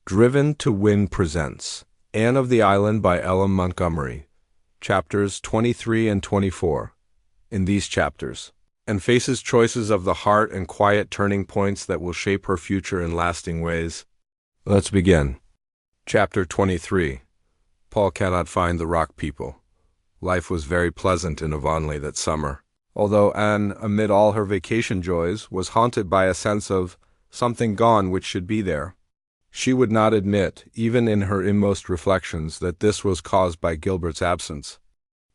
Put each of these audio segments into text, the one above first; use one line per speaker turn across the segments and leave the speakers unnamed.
Driven to Win presents Anne of the Island by Montgomery, chapters 23 and 24. In these chapters, Anne faces choices of the heart and quiet turning points that will shape her future in lasting ways. Let's begin. Chapter 23. Paul cannot find the rock people. Life was very pleasant in Avonlea that summer, although Anne, amid all her vacation joys, was haunted by a sense of something gone which should be there. She would not admit, even in her inmost reflections, that this was caused by Gilbert's absence.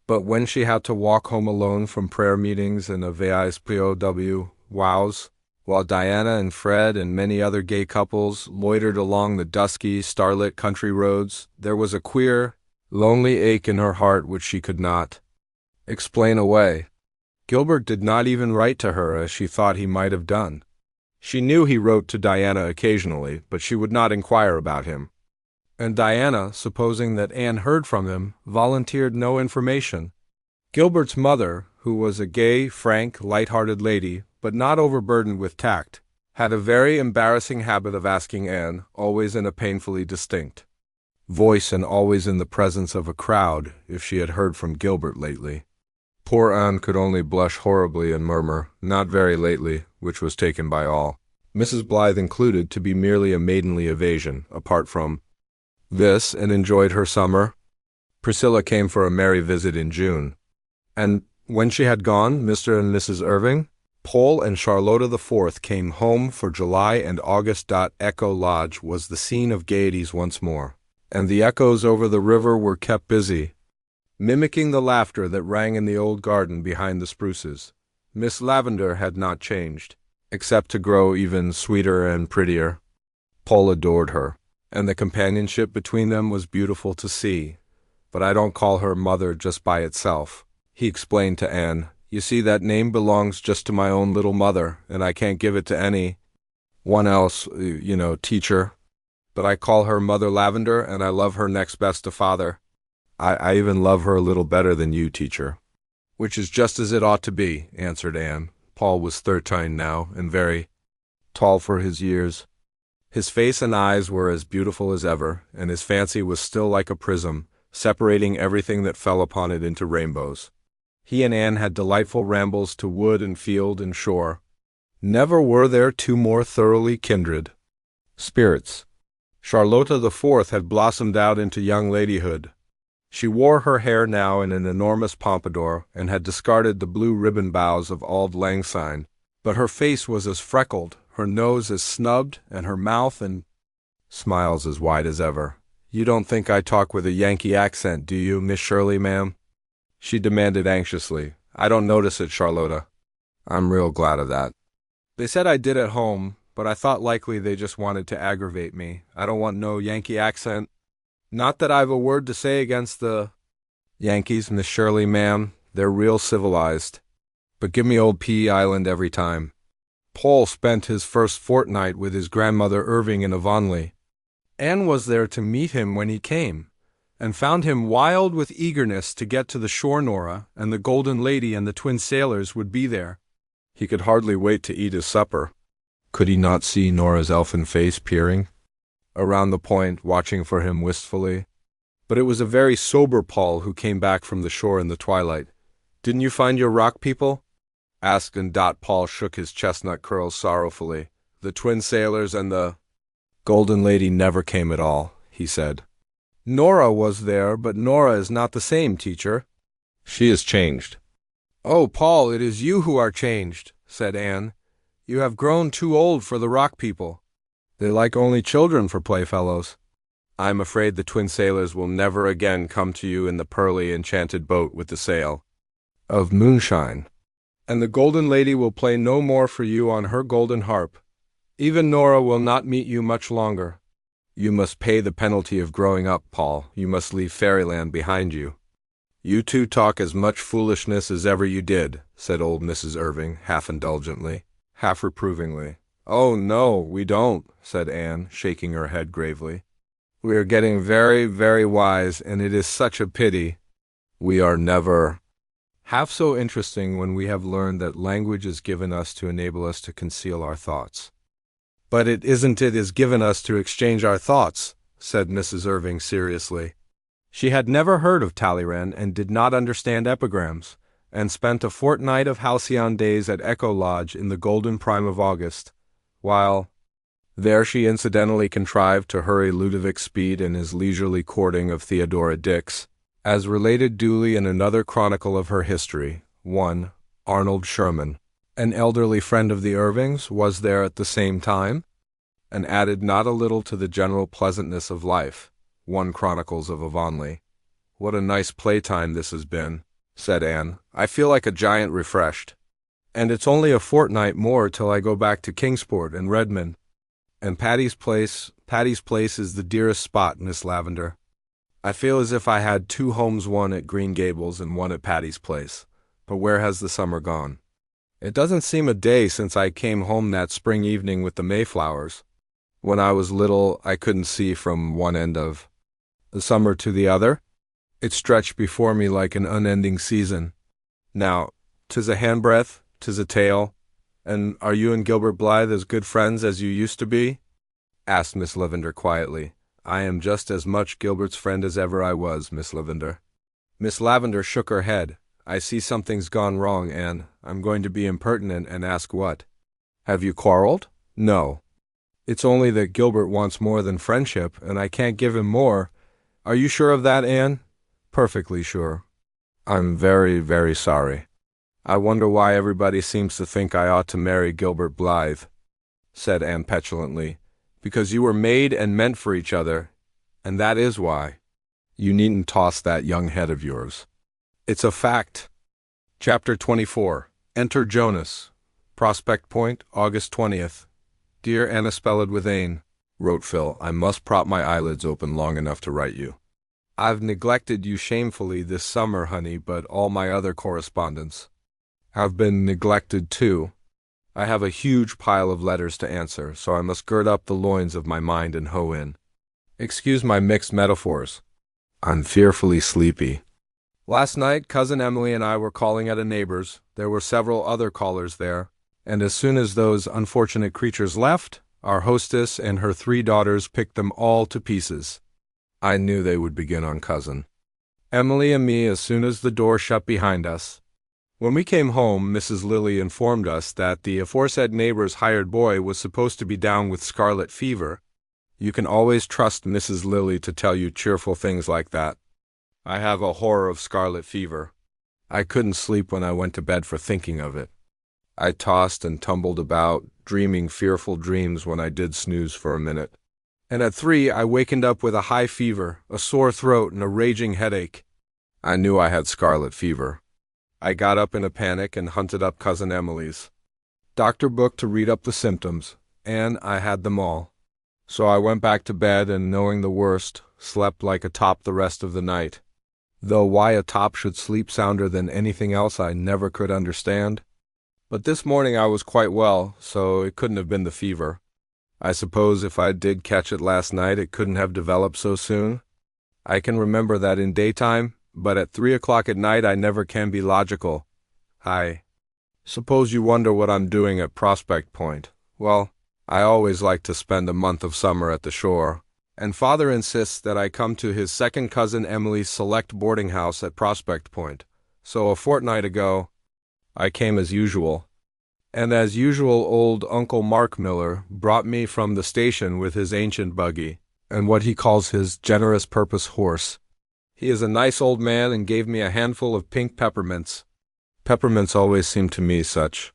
But when she had to walk home alone from prayer meetings and a VISPOW wows, while Diana and Fred and many other gay couples loitered along the dusky, starlit country roads, there was a queer, lonely ache in her heart which she could not explain away. Gilbert did not even write to her as she thought he might have done. She knew he wrote to Diana occasionally, but she would not inquire about him. And Diana, supposing that Anne heard from him, volunteered no information. Gilbert's mother, who was a gay, frank, light-hearted lady, but not overburdened with tact, had a very embarrassing habit of asking Anne, always in a painfully distinct voice and always in the presence of a crowd, if she had heard from Gilbert lately. Poor Anne could only blush horribly and murmur, "Not very lately," which was taken by all, Mrs. Blythe included, to be merely a maidenly evasion, apart from this, and enjoyed her summer. Priscilla came for a merry visit in June. And when she had gone, Mr. and Mrs. Irving, Paul and Charlotta the Fourth came home for July and August. Echo Lodge was the scene of gaieties once more, and the echoes over the river were kept busy, mimicking the laughter that rang in the old garden behind the spruces. Miss Lavendar had not changed, except to grow even sweeter and prettier. Paul adored her, and the companionship between them was beautiful to see. "But I don't call her mother just by itself," he explained to Anne. "You see, that name belongs just to my own little mother, and I can't give it to any one else, teacher. But I call her Mother Lavendar, and I love her next best to father. I even love her a little better than you, teacher." "Which is just as it ought to be," answered Anne. Paul was 13 now, and very tall for his years. His face and eyes were as beautiful as ever, and his fancy was still like a prism, separating everything that fell upon it into rainbows. He and Anne had delightful rambles to wood and field and shore. Never were there two more thoroughly kindred spirits. Charlotta the Fourth had blossomed out into young ladyhood. She wore her hair now in an enormous pompadour, and had discarded the blue ribbon bows of auld lang syne, but her face was as freckled, her nose as snubbed, and her mouth and smiles as wide as ever. "You don't think I talk with a Yankee accent, do you, Miss Shirley, ma'am?" she demanded anxiously. "I don't notice it, Charlotta." "I'm real glad of that. They said I did at home, but I thought likely they just wanted to aggravate me. I don't want no Yankee accent. Not that I've a word to say against the Yankees, Miss Shirley, ma'am. They're real civilized. But give me old P Island every time." Paul spent his first fortnight with his grandmother Irving in Avonlea. Anne was there to meet him when he came, and found him wild with eagerness to get to the shore. Nora and the Golden Lady and the twin sailors would be there. He could hardly wait to eat his supper. Could he not see Nora's elfin face peering around the point, watching for him wistfully? But it was a very sober Paul who came back from the shore in the twilight. "Didn't you find your rock people?" asked, and Paul shook his chestnut curls sorrowfully. "The twin sailors and the Golden Lady never came at all," he said. "Nora was there, but Nora is not the same, teacher. She is changed." "Oh, Paul, it is you who are changed," said Anne. "You have grown too old for the rock people. They like only children for playfellows. I'm afraid the twin sailors will never again come to you in the pearly, enchanted boat with the sail of moonshine. And the Golden Lady will play no more for you on her golden harp. Even Nora will not meet you much longer. You must pay the penalty of growing up, Paul. You must leave fairyland behind you." "You two talk as much foolishness as ever you did," said old Mrs. Irving, half indulgently, half reprovingly. "Oh, no, we don't," said Anne, shaking her head gravely. "We are getting very, very wise, and it is such a pity we are never half so interesting when we have learned that language is given us to enable us to conceal our thoughts." But it is given us to exchange our thoughts, said Mrs. Irving seriously. She had never heard of Talleyrand and did not understand epigrams, and spent a fortnight of halcyon days at Echo Lodge in the golden prime of August, while there she incidentally contrived to hurry Ludovic Speed in his leisurely courting of Theodora Dix, as related duly in another chronicle of her history. 1. Arnold Sherman, an elderly friend of the Irvings, was there at the same time, and added not a little to the general pleasantness of life. 1 Chronicles of Avonlea. What a nice playtime this has been, said Anne. I feel like a giant refreshed. And it's only a fortnight more till I go back to Kingsport and Redmond. And Patty's Place is the dearest spot, Miss Lavender. I feel as if I had 2 homes, one at Green Gables and one at Patty's Place. But where has the summer gone? It doesn't seem a day since I came home that spring evening with the Mayflowers. When I was little, I couldn't see from one end of the summer to the other. It stretched before me like an unending season. Now, 'tis a handbreadth, 'tis a tale. And are you and Gilbert Blythe as good friends as you used to be? Asked Miss Lavender quietly. I am just as much Gilbert's friend as ever I was, Miss Lavender. Miss Lavender shook her head. I see something's gone wrong, Anne. I'm going to be impertinent and ask what. Have you quarreled? No. It's only that Gilbert wants more than friendship, and I can't give him more. Are you sure of that, Anne? Perfectly sure. I'm very, very sorry. I wonder why everybody seems to think I ought to marry Gilbert Blythe, said Anne petulantly. Because you were made and meant for each other, and that is why. You needn't toss that young head of yours. It's a fact. Chapter 24. Enter Jonas. Prospect Point, August 20th. Dear Anna spelled with Ain, wrote Phil, I must prop my eyelids open long enough to write you. I've neglected you shamefully this summer, honey, but all my other correspondence have been neglected too. I have a huge pile of letters to answer, so I must gird up the loins of my mind and hoe in. Excuse my mixed metaphors. I'm fearfully sleepy. Last night, Cousin Emily and I were calling at a neighbor's. There were several other callers there, and as soon as those unfortunate creatures left, our hostess and her 3 daughters picked them all to pieces. I knew they would begin on Cousin Emily and me as soon as the door shut behind us. When we came home, Mrs. Lilly informed us that the aforesaid neighbor's hired boy was supposed to be down with scarlet fever. You can always trust Mrs. Lilly to tell you cheerful things like that. I have a horror of scarlet fever. I couldn't sleep when I went to bed for thinking of it. I tossed and tumbled about, dreaming fearful dreams when I did snooze for a minute. And at 3 I wakened up with a high fever, a sore throat, and a raging headache. I knew I had scarlet fever. I got up in a panic and hunted up Cousin Emily's doctor book to read up the symptoms, and I had them all. So I went back to bed and, knowing the worst, slept like a top the rest of the night. Though why a top should sleep sounder than anything else I never could understand. But this morning I was quite well, so it couldn't have been the fever. I suppose if I did catch it last night it couldn't have developed so soon. I can remember that in daytime, but at 3 o'clock at night I never can be logical. I suppose you wonder what I'm doing at Prospect Point. Well, I always like to spend a month of summer at the shore, and Father insists that I come to his second cousin Emily's select boarding house at Prospect Point. So a fortnight ago, I came as usual. And as usual old Uncle Mark Miller brought me from the station with his ancient buggy, and what he calls his generous purpose horse. He is a nice old man and gave me a handful of pink peppermints. Peppermints always seemed to me such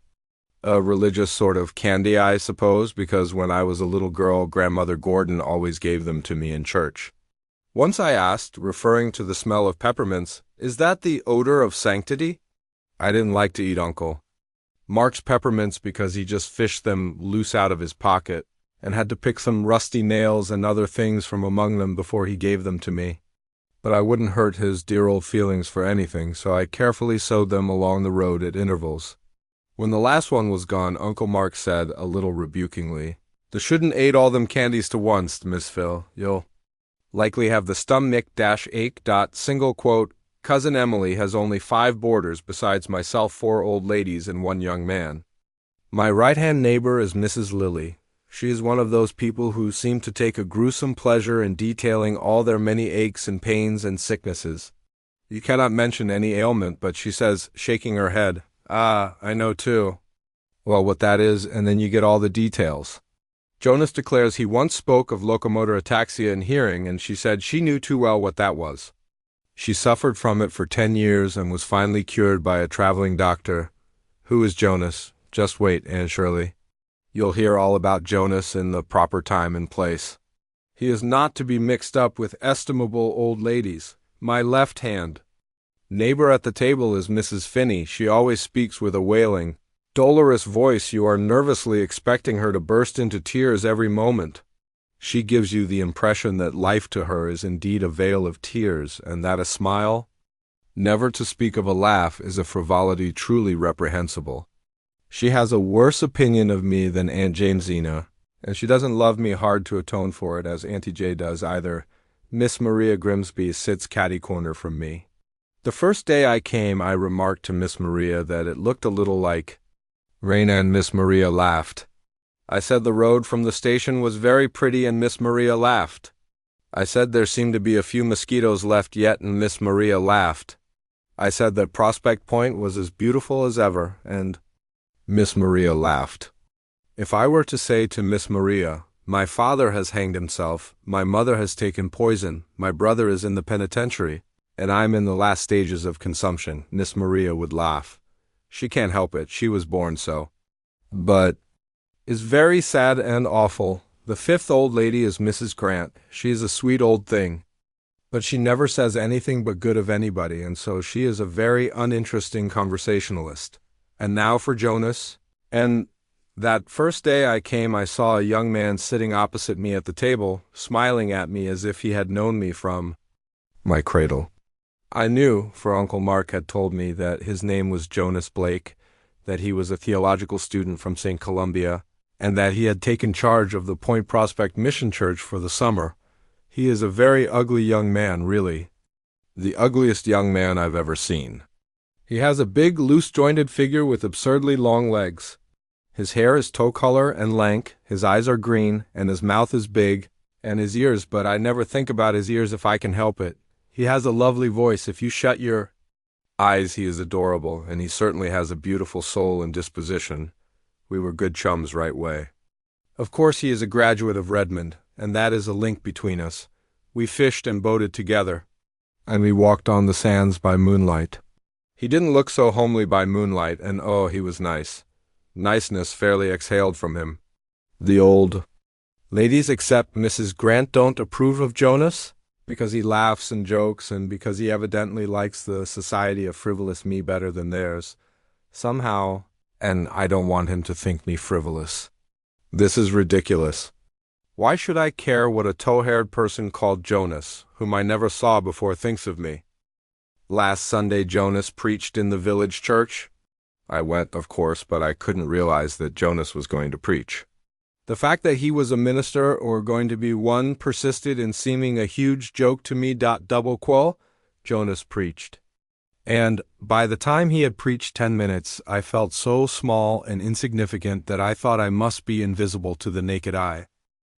a religious sort of candy, I suppose, because when I was a little girl, Grandmother Gordon always gave them to me in church. Once I asked, referring to the smell of peppermints, is that the odor of sanctity? I didn't like to eat Uncle Mark's peppermints because he just fished them loose out of his pocket and had to pick some rusty nails and other things from among them before he gave them to me. But I wouldn't hurt his dear old feelings for anything, so I carefully sowed them along the road at intervals. When the last one was gone, Uncle Mark said, a little rebukingly, "You shouldn't ate all them candies to once, Miss Phil. You'll likely have the stomach-ache. Single quote, Cousin Emily has only 5 boarders besides myself, 4 old ladies and 1 young man. My right-hand neighbor is Mrs. Lilly. She is one of those people who seem to take a gruesome pleasure in detailing all their many aches and pains and sicknesses. You cannot mention any ailment, but she says, shaking her head, "Ah, I know too." Well, what that is, and then you get all the details. Jonas declares he once spoke of locomotor ataxia in hearing, and she said she knew too well what that was. She suffered from it for 10 years and was finally cured by a traveling doctor. Who is Jonas? Just wait, Aunt Shirley. You'll hear all about Jonas in the proper time and place. He is not to be mixed up with estimable old ladies. My left hand. Neighbor at the table is Mrs. Finney. She always speaks with a wailing, dolorous voice. You are nervously expecting her to burst into tears every moment. She gives you the impression that life to her is indeed a vale of tears, and that a smile, never to speak of a laugh, is a frivolity truly reprehensible. She has a worse opinion of me than Aunt Jamesina, and she doesn't love me hard to atone for it, as Auntie J does either. Miss Maria Grimsby sits catty-corner from me. The first day I came, I remarked to Miss Maria that it looked a little like rain, and Miss Maria laughed. I said the road from the station was very pretty, and Miss Maria laughed. I said there seemed to be a few mosquitoes left yet, and Miss Maria laughed. I said that Prospect Point was as beautiful as ever, and Miss Maria laughed. If I were to say to Miss Maria, my father has hanged himself, my mother has taken poison, my brother is in the penitentiary, and I'm in the last stages of consumption, Miss Maria would laugh. She can't help it, she was born so. But is very sad and awful. The fifth old lady is Mrs. Grant. She is a sweet old thing, but she never says anything but good of anybody, and so she is a very uninteresting conversationalist. And now for Jonas. And that first day I came, I saw a young man sitting opposite me at the table, smiling at me as if he had known me from my cradle. I knew, for Uncle Mark had told me, that his name was Jonas Blake, that he was a theological student from St. Columbia, and that he had taken charge of the Point Prospect Mission Church for the summer. He is a very ugly young man, really. The ugliest young man I've ever seen. He has a big, loose-jointed figure with absurdly long legs. His hair is tow-color and lank, his eyes are green, and his mouth is big, and his ears, but I never think about his ears if I can help it. He has a lovely voice. If you shut your eyes, he is adorable, and he certainly has a beautiful soul and disposition. We were good chums right way. Of course he is a graduate of Redmond, and that is a link between us. We fished and boated together, and we walked on the sands by moonlight. He didn't look so homely by moonlight, and oh, he was nice. Niceness fairly exhaled from him. The old ladies except Mrs. Grant don't approve of Jonas, because he laughs and jokes, and because he evidently likes the society of frivolous me better than theirs. Somehow, and I don't want him to think me frivolous. This is ridiculous. Why should I care what a tow-haired person called Jonas, whom I never saw before, thinks of me? Last Sunday Jonas preached in the village church. I went, of course, but I couldn't realize that Jonas was going to preach. The fact that he was a minister, or going to be one, persisted in seeming a huge joke to me. Double quo, Jonas preached. And by the time he had preached 10 minutes, I felt so small and insignificant that I thought I must be invisible to the naked eye.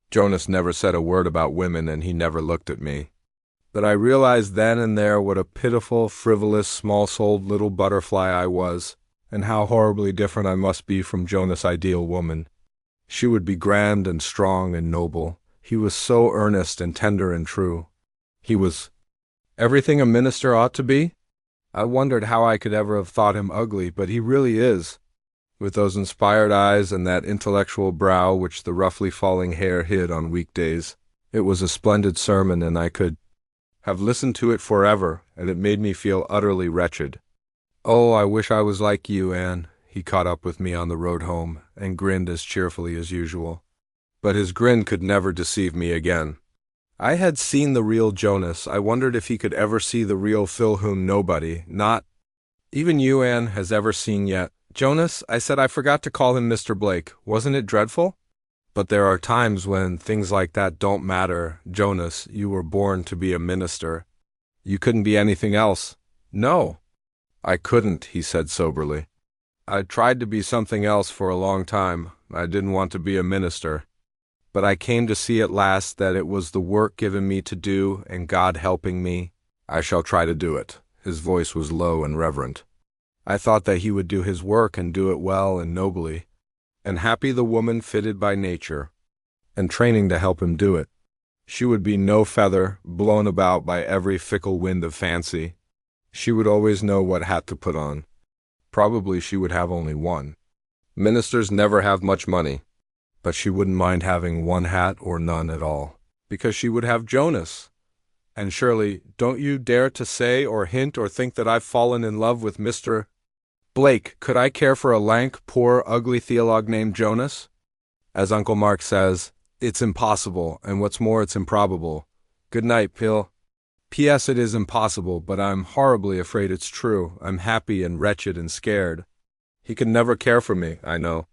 Jonas never said a word about women, and he never looked at me. But I realized then and there what a pitiful, frivolous, small-souled little butterfly I was, and how horribly different I must be from Jonas' ideal woman. She would be grand and strong and noble. He was so earnest and tender and true. He was everything a minister ought to be. I wondered how I could ever have thought him ugly, but he really is, with those inspired eyes and that intellectual brow which the roughly falling hair hid on weekdays. It was a splendid sermon, and I could have listened to it forever, and it made me feel utterly wretched. Oh, I wish I was like you, Anne. He caught up with me on the road home, and grinned as cheerfully as usual. But his grin could never deceive me again. I had seen the real Jonas. I wondered if he could ever see the real Phil, whom nobody, not even you, Anne, has ever seen yet. Jonas, I said, I forgot to call him Mr. Blake. Wasn't it dreadful? But there are times when things like that don't matter. Jonas, you were born to be a minister. You couldn't be anything else. No, I couldn't, he said soberly. I tried to be something else for a long time. I didn't want to be a minister. But I came to see at last that it was the work given me to do, and God helping me, I shall try to do it." His voice was low and reverent. I thought that he would do his work and do it well and nobly, and happy the woman fitted by nature, and training to help him do it. She would be no feather, blown about by every fickle wind of fancy. She would always know what hat to put on. Probably she would have only one. Ministers never have much money, but she wouldn't mind having one hat or none at all, because she would have Jonas. And Shirley, don't you dare to say or hint or think that I've fallen in love with Mr. Blake. Could I care for a lank, poor, ugly theologue named Jonas? As Uncle Mark says, it's impossible, and what's more, it's improbable. Good night, Pill. P.S. It is impossible, but I'm horribly afraid it's true. I'm happy and wretched and scared. He can never care for me, I know.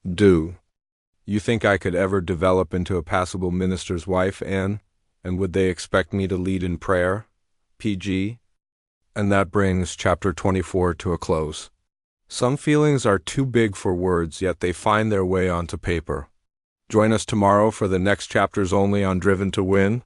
Do you think I could ever develop into a passable minister's wife, Anne? And would they expect me to lead in prayer? P.G. And that brings chapter 24 to a close. Some feelings are too big for words, yet they find their way onto paper. Join us tomorrow for the next chapters only on Driven to Win.